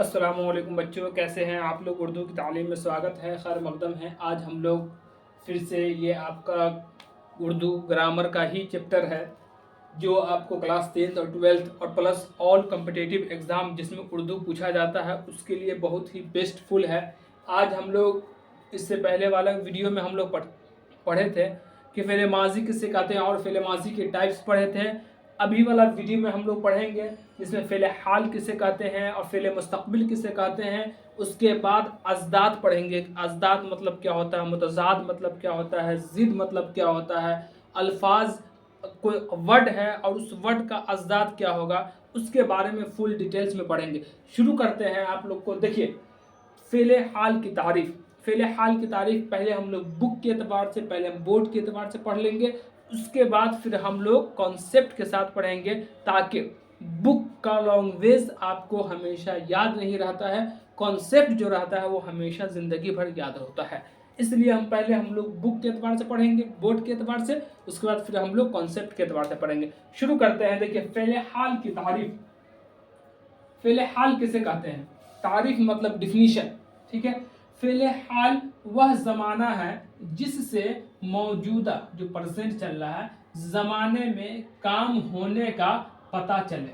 अस्सलामुअलैकुम बच्चों, कैसे हैं आप लोग। उर्दू की तालीम में स्वागत है, खैर मकदम है। आज हम लोग फिर से ये आपका उर्दू ग्रामर का ही चैप्टर है जो आपको क्लास 10th और 12th और प्लस ऑल कम्पिटिटिव एग्ज़ाम जिसमें उर्दू पूछा जाता है उसके लिए बहुत ही बेस्टफुल है। आज हम लोग इससे पहले वाला वीडियो में हम लोग पढ़े थे कि फ़ेल माज़ी किसे कहते हैं और फ़ेल माज़ी के टाइप्स पढ़े थे। अभी वाला वीडियो में हम लोग पढ़ेंगे जिसमें फ़ेल हाल किसे कहते हैं और फ़ेल मुस्तक़बिल किसे कहते हैं। उसके बाद अज़दाद पढ़ेंगे। अज़दाद मतलब क्या होता है, मुतज़ाद मतलब क्या होता है, ज़िद मतलब क्या होता है, अल्फाज कोई वर्ड है और उस वर्ड का अज़दाद क्या होगा, उसके बारे में फुल डिटेल्स में पढ़ेंगे। शुरू करते हैं। आप लोग को देखिए, फ़ेल हाल की तारीफ़। फ़ेल हाल की तारीफ़ पहले हम लोग बुक के एतबार से, पहले हम बोर्ड के एतबार से पढ़ लेंगे। उसके बाद फिर हम लोग कॉन्सेप्ट के साथ पढ़ेंगे ताकि बुक का लैंग्वेज आपको हमेशा याद नहीं रहता है, कॉन्सेप्ट जो रहता है वो हमेशा ज़िंदगी भर याद होता है। इसलिए हम लोग बुक के एतबार से पढ़ेंगे, बोर्ड के एतबार से, उसके बाद फिर हम लोग कॉन्सेप्ट के एतबार से पढ़ेंगे। शुरू करते हैं। देखिए, फ़ेल हाल की तारीफ़। फ़ेल हाल किसे कहते हैं? तारीफ़ मतलब डिफिनीशन, ठीक है। फ़ेल हाल वह ज़माना है जिससे मौजूदा जो प्रेजेंट चल रहा है ज़माने में काम होने का पता चले।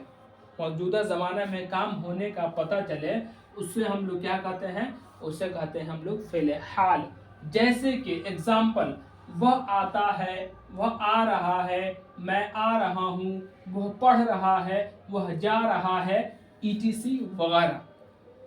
मौजूदा ज़माने में काम होने का पता चले, उससे हम लोग क्या कहते हैं? उसे कहते हैं हम लोग फ़ेल हाल। जैसे कि एग्जाम्पल, वह आता है, वह आ रहा है, मैं आ रहा हूँ, वह पढ़ रहा है, वह जा रहा है, ETC वगैरह।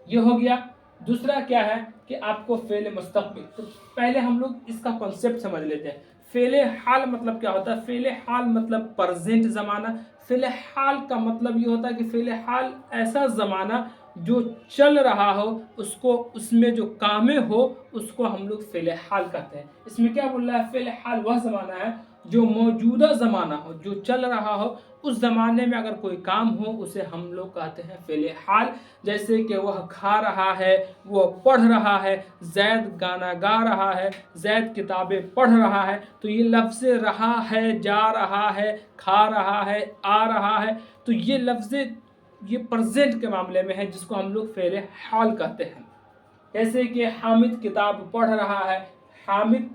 ये हो गया। दूसरा क्या है कि आपको फ़ेल मुस्तक़बिल। तो पहले हम लोग इसका कॉन्सेप्ट समझ लेते हैं। फ़ेल हाल मतलब क्या होता है? फ़ेल हाल मतलब प्रेजेंट ज़माना। फ़ेल हाल का मतलब ये होता है कि फ़ेल हाल ऐसा ज़माना जो चल रहा हो, उसको उसमें जो कामें हो उसको हम लोग फ़ेल हाल कहते हैं। इसमें क्या बोल रहा है? फ़ेल हाल वह ज़माना है जो मौजूदा ज़माना हो, जो चल रहा हो, उस ज़माने में अगर कोई काम हो उसे हम लोग कहते हैं फ़ेल हाल। जैसे कि वह खा रहा है, वह पढ़ रहा है, ज़ैद गाना गा रहा है, ज़ैद किताबें पढ़ रहा है। तो ये लफ्ज़ रहा है, जा रहा है, खा रहा है, आ रहा है, तो ये लफ्ज़ ये प्रेजेंट के मामले में है जिसको हम लोग फ़ेल हाल कहते हैं। जैसे कि हामिद किताब पढ़ रहा है, हामिद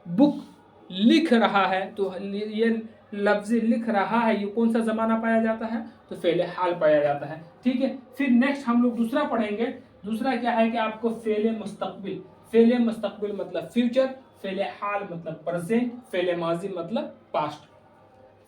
बुक लिख रहा है, तो ये लफ्ज़ लिख रहा है, ये कौन सा ज़माना पाया जाता है? तो फ़ेल हाल पाया जाता है, ठीक है। फिर नेक्स्ट हम लोग दूसरा पढ़ेंगे। दूसरा क्या है कि आपको फ़ेल मुस्तक़बिल। फ़ेल मुस्तक़बिल मतलब फ्यूचर, फ़ेल हाल मतलब प्रेजेंट, फ़ेल माज़ी मतलब पास्ट।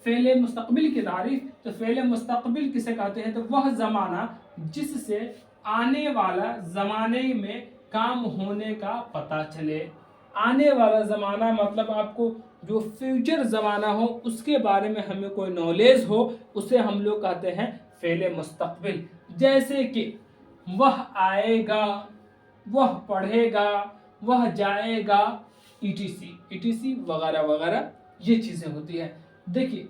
फ़ेल मुस्तक़बिल की तारीफ़। तो फ़ेल मुस्तक़बिल किसे कहते हैं? तो वह ज़माना जिससे आने वाला ज़माने में काम होने का पता चले। आने वाला ज़माना मतलब आपको जो फ्यूचर ज़माना हो उसके बारे में हमें कोई नॉलेज हो, उसे हम लोग कहते हैं फ़ेल मुस्तक़बिल। जैसे कि वह आएगा, वह पढ़ेगा, वह जाएगा, ETC वगैरह वगैरह, ये चीज़ें होती है। देखिए,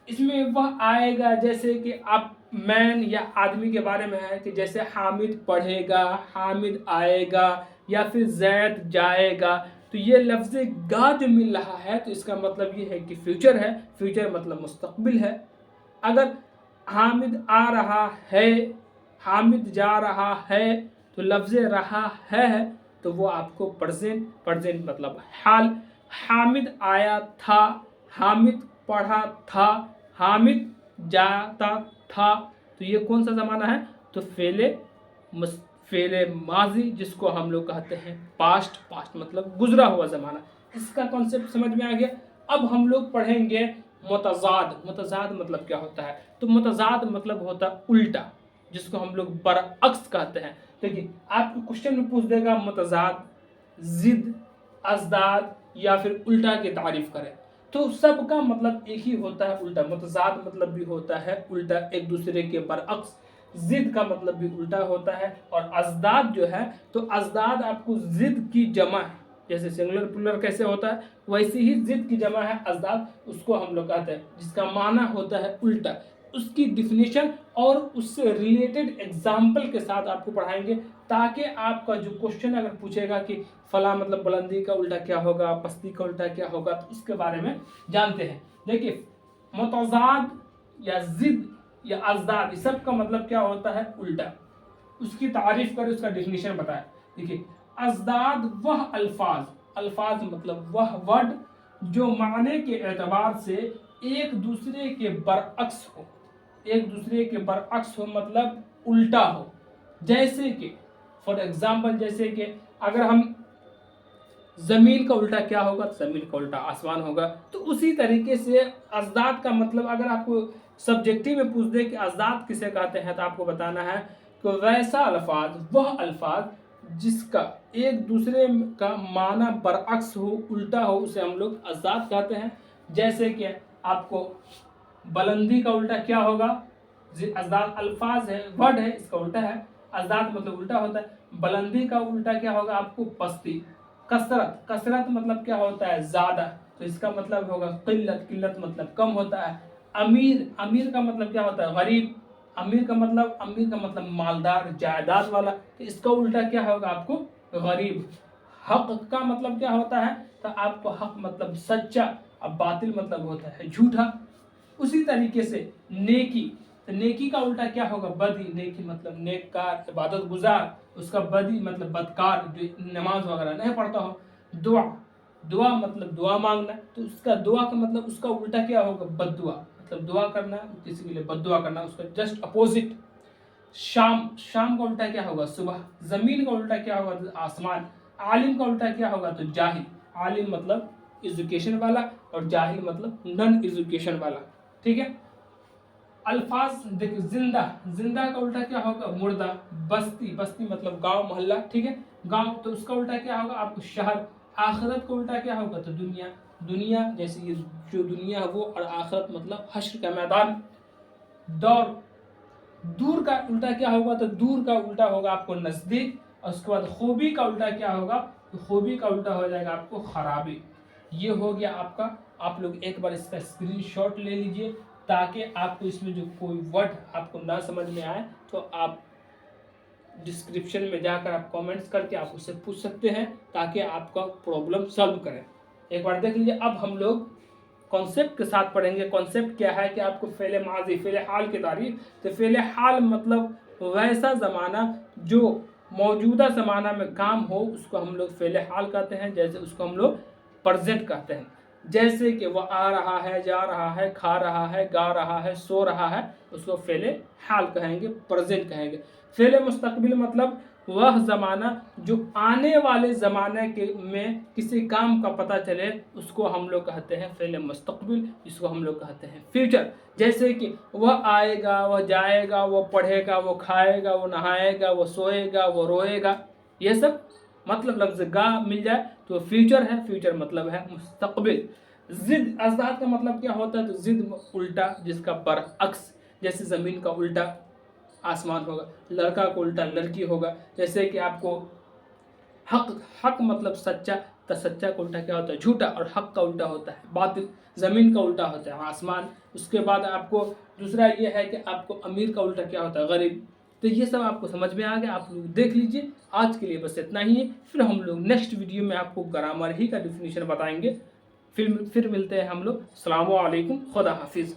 इसमें वह आएगा जैसे कि आप मैन या आदमी के बारे में है कि जैसे हामिद पढ़ेगा, हामिद आएगा, या फिर ज़ैद जाएगा। तो ये लफ्ज़ गा जो मिल रहा है तो इसका मतलब ये है कि फ्यूचर है, फ्यूचर मतलब मुस्तक़बिल है। अगर हामिद आ रहा है, हामिद जा रहा है, तो लफ्ज़ रहा है तो वो आपको प्रेजेंट, प्रेजेंट मतलब हाल। हामिद आया था, हामिद पढ़ा था, हामिद जाता था, तो ये कौन सा ज़माना है? तो फ़ेल माज़ी, जिसको हम लोग कहते हैं पास्ट। पास्ट मतलब गुजरा हुआ ज़माना। इसका कॉन्सेप्ट समझ में आ गया। अब हम लोग पढ़ेंगे मुतज़ाद। मुतज़ाद मतलब क्या होता है? तो मुतज़ाद मतलब होता है उल्टा, जिसको हम लोग बरअक्स कहते हैं। देखिए, आपको क्वेश्चन में पूछ देगा मुतज़ाद, ज़िद, अज़दाद या फिर उल्टा की तारीफ़ करें, तो सबका मतलब एक ही होता है, उल्टा। मुतज़ाद मतलब भी होता है उल्टा, एक दूसरे के बरअक्स। ज़िद का मतलब भी उल्टा होता है। और अज़दाद जो है, तो अज़दाद आपको ज़िद की जमा है। जैसे सिंगुलर प्लूरल कैसे होता है, वैसे ही ज़िद की जमा है अज़दाद, उसको हम लोग कहते हैं, जिसका माना होता है उल्टा। उसकी डिफिनीशन और उससे रिलेटेड एग्जाम्पल के साथ आपको पढ़ाएंगे ताकि आपका जो क्वेश्चन अगर पूछेगा कि फला मतलब बुलंदी का उल्टा क्या होगा, पस्ती का उल्टा क्या होगा, तो उसके बारे में जानते हैं। देखिए, मुतज़ाद या ज़िद या अज़दाद, इस सब का मतलब क्या होता है? उल्टा। اس کی تعریف کرے، اس کا ڈیفینیشن بتائے. دیکھیے ازداد وہ الفاظ، الفاظ مطلب وہ ورڈ جو معنی کے اعتبار سے ایک دوسرے کے برعکس ہو، ایک دوسرے کے برعکس ہو مطلب الٹا ہو. جیسے کہ فار ایگزامپل، جیسے کہ اگر ہم زمین کا الٹا کیا ہوگا، زمین کا الٹا آسمان ہوگا. تو اسی طریقے سے ازداد کا مطلب اگر آپ کو سبجیکٹو میں پوچھ دے کہ ازداد کسے کہتے ہیں، تو آپ کو بتانا ہے کہ ویسا الفاظ، وہ الفاظ جس کا ایک دوسرے کا معنی برعکس ہو، الٹا ہو، اسے ہم لوگ ازداد کہتے ہیں. جیسے کہ آپ کو بلندی کا الٹا کیا ہوگا، ازداد الفاظ ہے، ورڈ ہے، اس کا الٹا ہے. ازداد مطلب الٹا ہوتا ہے. بلندی کا الٹا کیا ہوگا آپ کو، پستی. کثرت، کثرت مطلب کیا ہوتا ہے، زیادہ، تو اس کا مطلب ہوگا قلت. قلت مطلب کم ہوتا ہے. امیر، امیر کا مطلب کیا ہوتا ہے، غریب. امیر کا مطلب مالدار، جائیداد والا. تو اس کا الٹا کیا ہوگا آپ کو، غریب. حق کا مطلب کیا ہوتا ہے، تو آپ کو حق مطلب سچا. اب باطل مطلب ہوتا ہے جھوٹا. اسی طریقے سے نیکی، تو نیکی کا الٹا کیا ہوگا، بدی. نیکی مطلب نیک کار، عبادت گزار. اس کا بدی مطلب بدکار، جو نماز وغیرہ نہیں پڑھتا ہو. دعا، دعا مطلب دعا مانگنا. تو اس کا دعا کا مطلب اس کا الٹا کیا ہوگا، بد دعا. مطلب دعا کرنا، کسی کے لیے بد دعا کرنا، اس کا جسٹ اپوزٹ. شام، شام کا الٹا کیا ہوگا، صبح. زمین کا الٹا کیا ہوگا، آسمان. عالم کا الٹا کیا ہوگا، تو جاہل. عالم مطلب ایجوکیشن والا، اور جاہل مطلب نن ایجوکیشن والا. ٹھیک ہے. الفاظ دیکھ، زندہ، زندہ کا الٹا کیا ہوگا، مردہ. بستی، بستی مطلب گاؤں، محلہ. ٹھیک ہے. گاؤں، تو اس کا الٹا کیا ہوگا آپ کو، شہر. آخرت کا الٹا کیا ہوگا، تو دنیا. دنیا جیسے یہ جو دنیا ہے وہ، اور آخرت مطلب حشر کا میدان. دور، دور کا الٹا کیا ہوگا، تو دور کا الٹا ہوگا آپ کو نزدیک. اور اس کے بعد خوبی کا الٹا کیا ہوگا، تو خوبی کا الٹا ہو جائے گا آپ کو خرابی. یہ ہو گیا آپ کا. آپ لوگ ایک بار اس کا اسکرین شاٹ لے لیجئے، تاکہ آپ کو اس میں جو کوئی ورڈ آپ کو نہ سمجھ میں آئے تو آپ ڈسکرپشن میں جا کر آپ کامنٹس کر کے آپ اس سے پوچھ سکتے ہیں، تاکہ آپ کا پرابلم سالو کریں. ایک بار دیکھ لیجیے. اب ہم لوگ کانسیپٹ کے ساتھ پڑھیں گے. کانسیپٹ کیا ہے کہ آپ کو فعل ماضی، فعل حال کی تعریف. تو فعل حال مطلب ویسا زمانہ جو موجودہ زمانہ میں کام ہو، اس کو ہم لوگ فعل حال کہتے ہیں. جیسے اس کو ہم لوگ پرزینٹ کہتے ہیں. جیسے کہ وہ آ رہا ہے، جا رہا ہے، کھا رہا ہے، گا رہا ہے، سو رہا ہے، اس کو فعل حال کہیں گے، پرزینٹ کہیں گے. فعل مستقبل مطلب وہ زمانہ جو آنے والے زمانے میں کسی کام کا پتہ چلے، اس کو ہم لوگ کہتے ہیں فعل مستقبل، اس کو ہم لوگ کہتے ہیں فیوچر. جیسے کہ وہ آئے گا، وہ جائے گا، وہ پڑھے گا، وہ کھائے گا، وہ نہائے گا، وہ سوئے گا، وہ روئے گا. یہ سب مطلب لفظ گا مل جائے تو فیوچر ہے. فیوچر مطلب ہے مستقبل. ضد، ازداد کا مطلب کیا ہوتا ہے، تو ضد الٹا، جس کا برعکس. جیسے زمین کا الٹا آسمان ہوگا، لڑکا کو الٹا لڑکی ہوگا. جیسے کہ آپ کو حق، حق مطلب سچا، تو سچا کا الٹا کیا ہوتا ہے، جھوٹا. اور حق کا الٹا ہوتا ہے باطل. زمین کا الٹا ہوتا ہے آسمان. اس کے بعد آپ کو دوسرا یہ ہے کہ آپ کو امیر کا الٹا کیا ہوتا ہے، غریب. تو یہ سب آپ کو سمجھ میں آ گیا. آپ لوگ دیکھ لیجئے. آج کے لیے بس اتنا ہی ہے. پھر ہم لوگ نیکسٹ ویڈیو میں آپ کو گرامر ہی کا ڈیفینیشن بتائیں گے. پھر ملتے ہیں ہم لوگ. السلام علیکم، خدا حافظ.